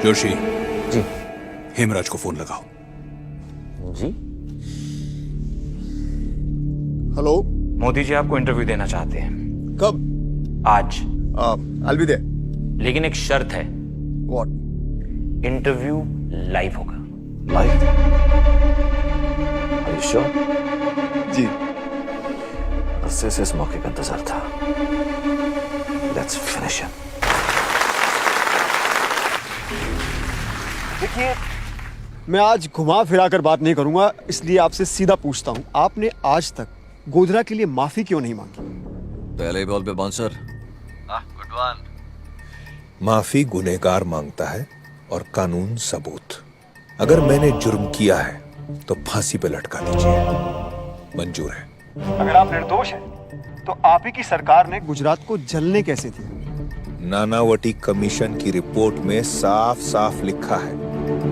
जोशी जी। हेमराज को फोन लगाओ। जी। हेलो। मोदी जी आपको इंटरव्यू देना चाहते हैं। कब? आज। I'll be there. लेकिन एक शर्त है, What? इंटरव्यू लाइव होगा। Live? Are you sure? जी। अरसे से इस मौके का इंतजार था। Let's finish him. देखिए, मैं आज घुमा फिरा कर बात नहीं करूंगा, इसलिए आपसे सीधा पूछता हूं, आपने आज तक गोधरा के लिए माफी क्यों नहीं मांगी? पहले ही बॉल पे बाउंसर। Good one. माफी गुनहगार मांगता है और कानून सबूत। अगर मैंने जुर्म किया है तो फांसी पे लटका दीजिए, मंजूर है। अगर आप निर्दोष हैं, तो आप ही की सरकार ने गुजरात को जलने कैसे दिया? नानावटी कमीशन की रिपोर्ट में साफ साफ लिखा है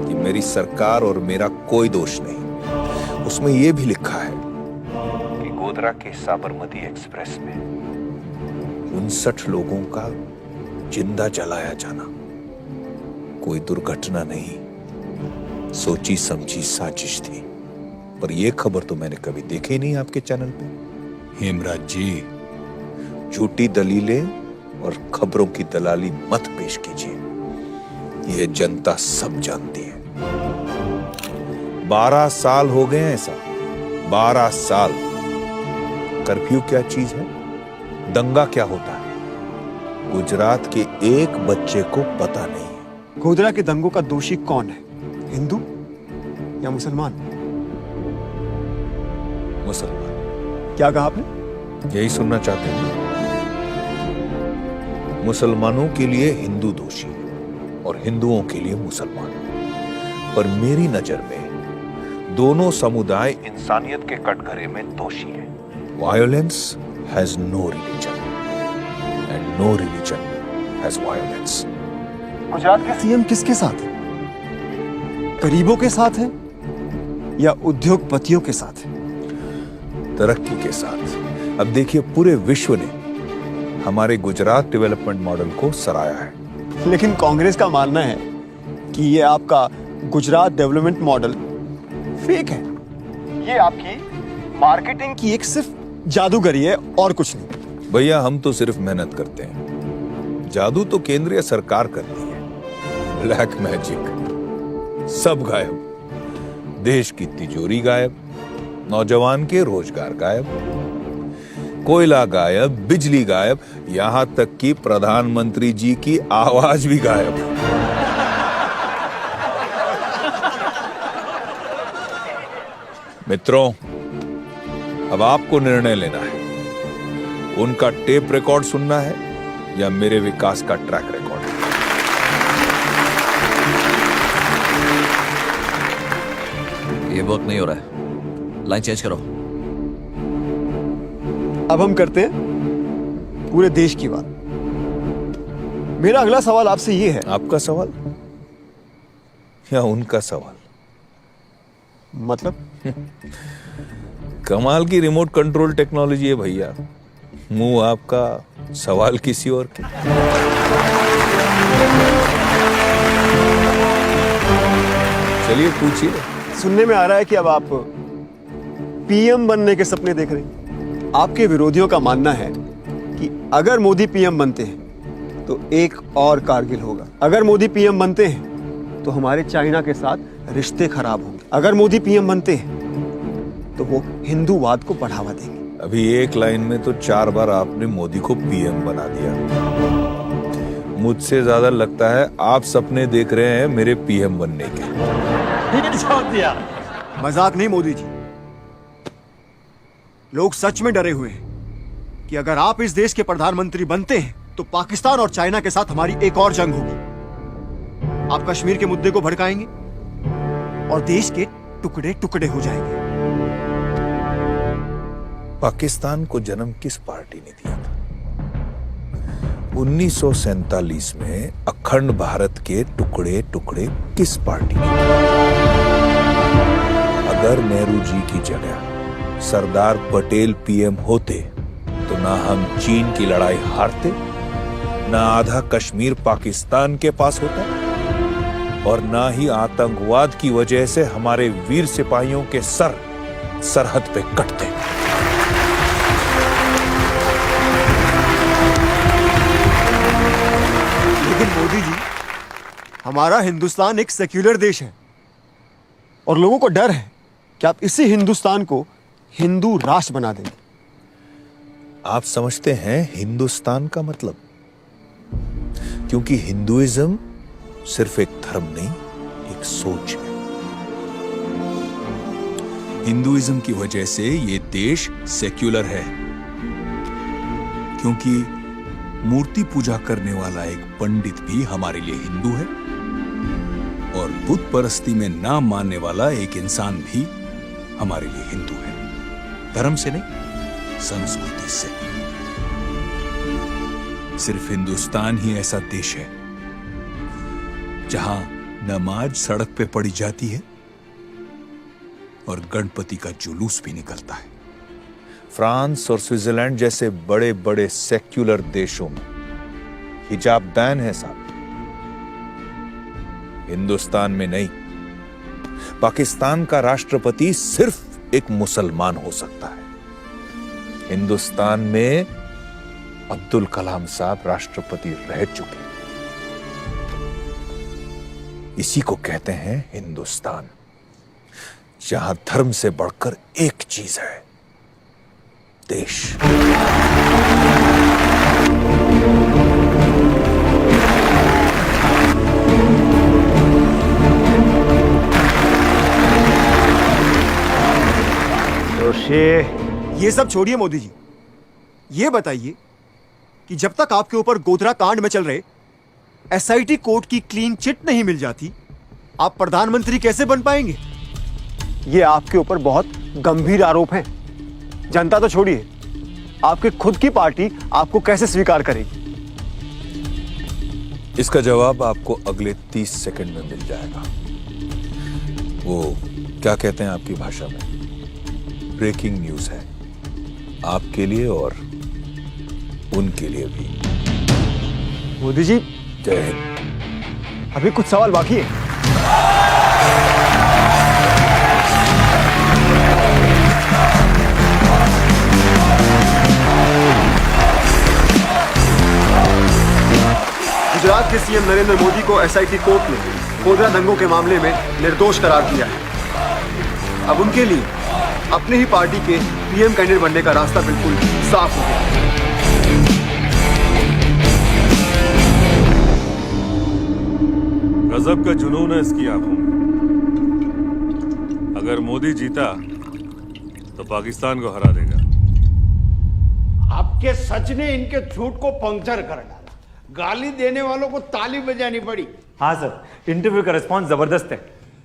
कि मेरी सरकार और मेरा कोई दोष नहीं। उसमें यह भी लिखा है कि गोधरा के साबरमती एक्सप्रेस में 59 लोगों का जिंदा जलाया जाना कोई दुर्घटना नहीं, सोची समझी साजिश थी। पर यह खबर तो मैंने कभी देखी नहीं आपके चैनल पे। हेमराज जी, झूठी दलीलें और खबरों की दलाली मत पेश कीजिए, यह जनता सब जानती है। 12 साल हो गए हैं ऐसा, 12 साल। कर्फ्यू क्या चीज है, दंगा क्या होता है, गुजरात के एक बच्चे को पता नहीं है। गोधरा के दंगों का दोषी कौन है, हिंदू या मुसलमान? मुसलमान। क्या कहा आपने? यही सुनना चाहते हैं? मुसलमानों के लिए हिंदू दोषी और हिंदुओं के लिए मुसलमान। पर मेरी नजर में दोनों समुदाय इंसानियत के कटघरे में दोषी हैं। Violence has no religion and no religion has violence. Gujarat के सीएम किसके साथ है? गरीबों के साथ है या उद्योगपतियों के साथ है? तरक्की के साथ। अब देखिए, पूरे विश्व ने हमारे गुजरात डेवलपमेंट मॉडल को सराहा है। लेकिन कांग्रेस का मानना है कि ये आपका गुजरात डेवलपमेंट मॉडल फेक है, ये आपकी मार्केटिंग की एक सिर्फ जादूगरी है और कुछ नहीं। भैया, हम तो सिर्फ मेहनत करते हैं, जादू तो केंद्रीय सरकार करती है। ब्लैक मैजिक, सब गायब, देश की तिजोरी गायब, नौजवान के रोजगार गायब, कोयला गायब, बिजली गायब, यहां तक कि प्रधानमंत्री जी की आवाज भी गायब। मित्रों, अब आपको निर्णय लेना है, उनका टेप रिकॉर्ड सुनना है या मेरे विकास का ट्रैक रिकॉर्ड। ये वर्क नहीं हो रहा है, लाइन चेंज करो। अब हम करते हैं पूरे देश की बात। मेरा अगला सवाल आपसे ये है। आपका सवाल या उनका सवाल? मतलब? कमाल की रिमोट कंट्रोल टेक्नोलॉजी है भैया, मुंह आपका, सवाल किसी और की। चलिए पूछिए। सुनने में आ रहा है कि अब आप पीएम बनने के सपने देख रहे हैं। आपके विरोधियों का मानना है कि अगर मोदी पीएम बनते हैं तो एक और कारगिल होगा। अगर मोदी पीएम बनते हैं तो हमारे चाइना के साथ रिश्ते खराब होंगे। अगर मोदी पीएम बनते हैं तो वो हिंदूवाद को बढ़ावा देंगे। अभी एक लाइन में तो 4 बार आपने मोदी को पीएम बना दिया। मुझसे ज्यादा लगता है आप सपने देख रहे हैं मेरे पीएम बनने के। मजाक नहीं मोदी जी, लोग सच में डरे हुए हैं कि अगर आप इस देश के प्रधानमंत्री बनते हैं तो पाकिस्तान और चाइना के साथ हमारी एक और जंग होगी। आप कश्मीर के मुद्दे को भड़काएंगे और देश के टुकड़े टुकड़े हो जाएंगे। पाकिस्तान को जन्म किस पार्टी ने दिया था? 1947 में अखंड भारत के टुकड़े टुकड़े किस पार्टी ने किया? अगर नेहरू जी की जगह सरदार पटेल पीएम होते तो ना हम चीन की लड़ाई हारते, ना आधा कश्मीर पाकिस्तान के पास होता, और ना ही आतंकवाद की वजह से हमारे वीर सिपाहियों के सर सरहद पे कटते। लेकिन मोदी जी, हमारा हिंदुस्तान एक सेक्युलर देश है और लोगों को डर है कि आप इसी हिंदुस्तान को हिंदू राष्ट्र बना देंगे। आप समझते हैं हिंदुस्तान का मतलब? क्योंकि हिंदुइज्म सिर्फ एक धर्म नहीं, एक सोच है। हिंदुइज्म की वजह से ये देश सेक्युलर है, क्योंकि मूर्ति पूजा करने वाला एक पंडित भी हमारे लिए हिंदू है और बुत परस्ती में ना मानने वाला एक इंसान भी हमारे लिए हिंदू है। धर्म से नहीं, संस्कृति से। सिर्फ हिंदुस्तान ही ऐसा देश है जहां नमाज सड़क पे पढ़ी जाती है और गणपति का जुलूस भी निकलता है। फ्रांस और स्विट्जरलैंड जैसे बड़े बड़े सेक्युलर देशों में हिजाब बैन है साहब, हिंदुस्तान में नहीं। पाकिस्तान का राष्ट्रपति सिर्फ एक मुसलमान हो सकता है। हिंदुस्तान में अब्दुल कलाम साहब राष्ट्रपति रह चुके। इसी को कहते हैं हिंदुस्तान, जहां धर्म से बढ़कर एक चीज है, देश। ये सब छोड़िए मोदी जी, ये बताइए कि जब तक आपके ऊपर गोधरा कांड में चल रहे एसआईटी कोर्ट की क्लीन चिट नहीं मिल जाती, आप प्रधानमंत्री कैसे बन पाएंगे? ये आपके ऊपर बहुत गंभीर आरोप हैं। जनता तो छोड़िए, आपके खुद की पार्टी आपको कैसे स्वीकार करेगी? इसका जवाब आपको अगले 30 सेकंड में मिल जाएगा। वो क्या कहते हैं आपकी भाषा में, ब्रेकिंग न्यूज है, आपके लिए और उनके लिए भी। मोदी जी, जय हिंद। अभी कुछ सवाल बाकी है। गुजरात के सीएम नरेंद्र मोदी को एसआईटी कोर्ट ने गोधरा दंगों के मामले में निर्दोष करार दिया है। अब उनके लिए अपनी ही पार्टी के पीएम कैंडिडेट बनने का रास्ता बिल्कुल साफ हो गया। गजब का जुनून है इसकी आंखों में। अगर मोदी जीता तो पाकिस्तान को हरा देगा। आपके सच ने इनके झूठ को पंक्चर कर डाला। गाली देने वालों को ताली बजानी पड़ी। हाँ सर, इंटरव्यू का रिस्पॉन्स जबरदस्त है।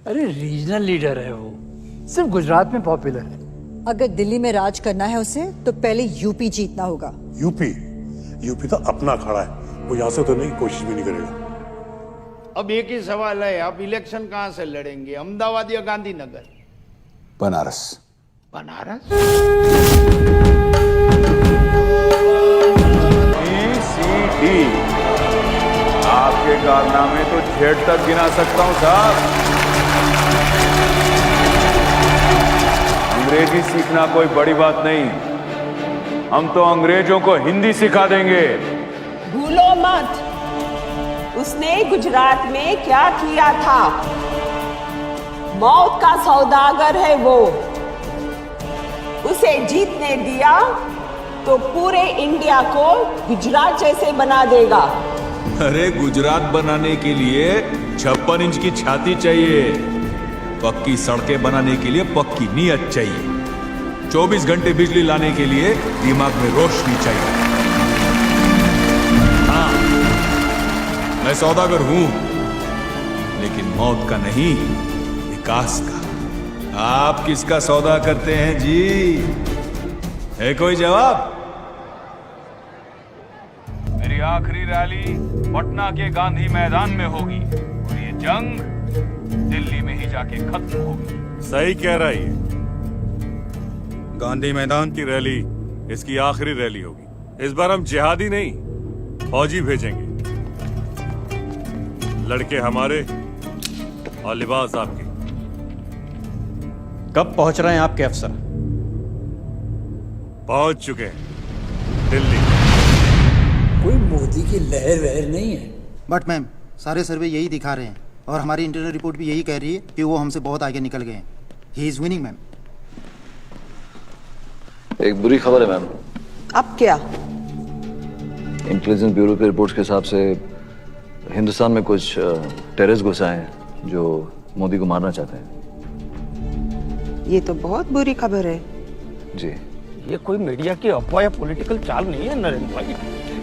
अरे रीजनल लीडर है वो, सिर्फ गुजरात में पॉपुलर है। अगर दिल्ली में राज करना है उसे तो पहले यूपी जीतना होगा। यूपी तो अपना खड़ा है, वो यहाँ से तो नहीं, कोशिश भी नहीं करेगा। अब एक ही सवाल है, आप इलेक्शन कहां से लड़ेंगे, अहमदाबाद या गांधीनगर? बनारस। बनारस? ECD, आपके कारनामे तो छेड़ तक गिना सकता हूं साहब। अंग्रेजी सीखना कोई बड़ी बात नहीं, हम तो अंग्रेजों को हिंदी सिखा देंगे। भूलो मत उसने गुजरात में क्या किया था। मौत का सौदागर है वो। उसे जीतने दिया तो पूरे इंडिया को गुजरात जैसे बना देगा। अरे गुजरात बनाने के लिए 56 इंच की छाती चाहिए, पक्की सड़कें बनाने के लिए पक्की नीयत चाहिए, 24 घंटे बिजली लाने के लिए दिमाग में रोशनी चाहिए। हाँ, मैं सौदागर हूं, लेकिन मौत का नहीं, विकास का। आप किसका सौदा करते हैं जी? है कोई जवाब? मेरी आखिरी रैली पटना के गांधी मैदान में होगी और ये जंग दिल्ली में ही जाके खत्म होगी। सही कह रहा है ये। गांधी मैदान की रैली इसकी आखिरी रैली होगी। इस बार हम जिहादी नहीं, फौजी भेजेंगे। लड़के हमारे, और लिबास आपकी। कब पहुंच रहे हैं आपके अफसर? पहुंच चुके हैं दिल्ली। कोई मोदी की लहर वहर नहीं है। बट मैम, सारे सर्वे यही दिखा रहे हैं और हमारी इंटरनल रिपोर्ट भी यही कह रही है कि वो हमसे बहुत आगे निकल गए हैं। He is winning ma'am. एक बुरी खबर है मैम। अब क्या? इंटेलिजेंस ब्यूरो के रिपोर्ट्स के हिसाब से हिंदुस्तान में कुछ टेररिस्ट घुस आए हैं जो मोदी को मारना चाहते हैं। ये तो बहुत बुरी खबर है। जी। ये कोई मीडिया की अफवाह या पॉलिटिकल चाल नहीं है नरेंद्र भाई,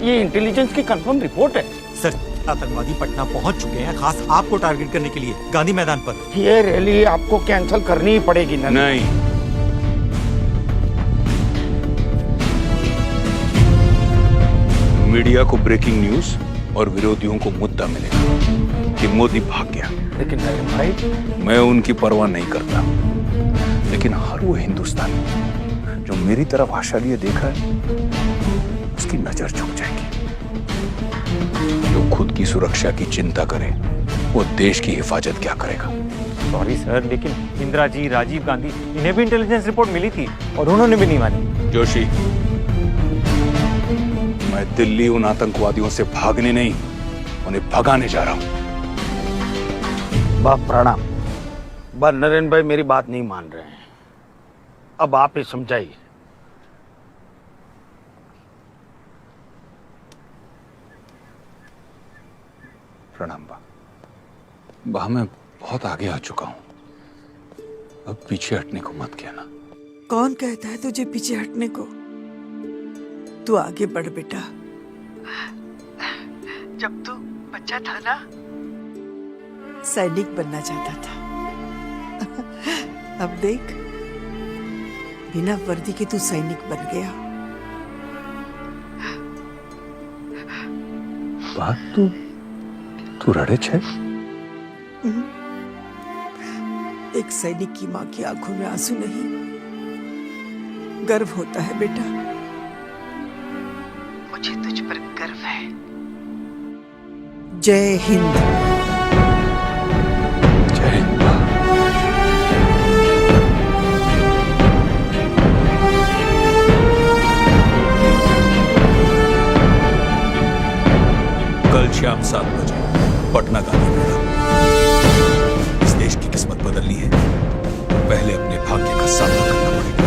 ये इंटेलिजेंस की कंफर्म रिपोर्ट है। सर, आतंकवादी पटना पहुंच चुके हैं, खास आपको टारगेट करने के लिए गांधी मैदान पर। ये रैली आपको कैंसिल करनी ही पड़ेगी ना? नहीं, मीडिया को ब्रेकिंग न्यूज और विरोधियों को मुद्दा मिलेगा कि मोदी भाग गया। लेकिन नरेंद्र भाई, मैं उनकी परवाह नहीं करता, लेकिन हर वो हिंदुस्तानी जो मेरी तरफ आशा लिए देखा है उसकी नजर झुक जाएगी। जो खुद की सुरक्षा की चिंता करे वो देश की हिफाजत क्या करेगा? सॉरी सर, लेकिन इंदिरा जी, राजीव गांधी, इन्हें भी इंटेलिजेंस रिपोर्ट मिली थी और उन्होंने भी नहीं मानी। जोशी, मैं दिल्ली उन आतंकवादियों से भागने नहीं, उन्हें भगाने जा रहा हूं। बाप प्रणाम। बस नरेंद्र भाई मेरी बात नहीं मान रहे हैं, अब आप ही समझाइए। प्रणाम बा। बा, मैं बहुत आगे आ चुका हूं, अब पीछे हटने को मत कहना। कौन कहता है तुझे पीछे हटने को? तू आगे बढ़ बेटा। जब तू बच्चा था ना, सैनिक बनना चाहता था। अब देख, बिना वर्दी के तू सैनिक बन गया। बात तू रड़े छे? एक सैनिक की माँ की आंखों में आंसू नहीं, गर्व होता है बेटा। मुझे तुझ पर गर्व है। जय हिंद। जय हिंद। कल शाम 7 बजे पटना गांधी मैदान। इस देश की किस्मत बदलनी है, पहले अपने भाग्य का सामना करना पड़ेगा।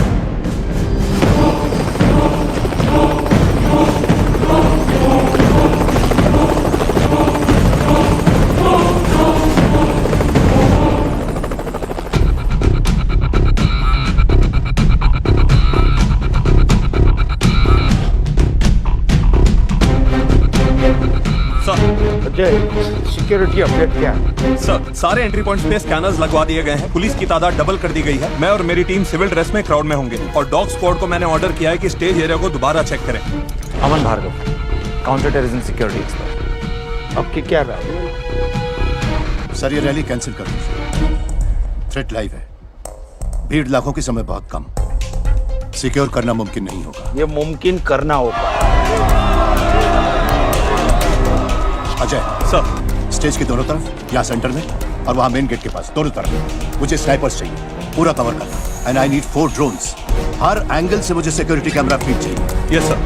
सिक्योरिटी अपडेट क्या है? सर, सारे एंट्री पॉइंट्स पे स्कैनर्स लगवा दिए गए हैं, पुलिस की तादाद डबल कर दी गई है। मैं और मेरी टीम सिविल ड्रेस में क्राउड में होंगे और डॉग स्क्वाड को मैंने ऑर्डर किया है कि स्टेज एरिया को दोबारा चेक करें। Aman Bhargava, counter terrorism security expert. आपकी क्या राय है? सर, ये रैली कैंसिल कर दीजिए। थ्रेट लाइव है, भीड़ लाखों की, समय बहुत कम, सिक्योर करना मुमकिन नहीं होगा। ये मुमकिन करना होगा। अजय सर, स्टेज के दोनों तरफ, यहाँ सेंटर में और वहाँ मेन गेट के पास, दोनों तरफ मुझे स्नाइपर्स चाहिए, पूरा कवर करना। And I need 4 drones. Her angle से मुझे सिक्योरिटी कैमरा फीड चाहिए। Yes sir.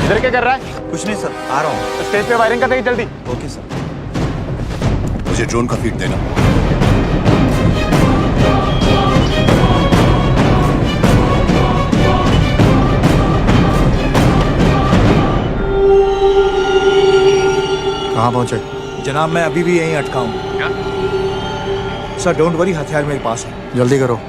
इधर क्या कर रहा है? कुछ नहीं सर, आ रहा हूँ। स्टेज पे वायरिंग कर देगी जल्दी। Okay sir. मुझे ड्रोन का फीड देना। कहाँ पहुँचे? जनाब, मैं अभी भी यहीं अटका हूँ। सर, डोंट वरी, हथियार मेरे पास है। जल्दी करो।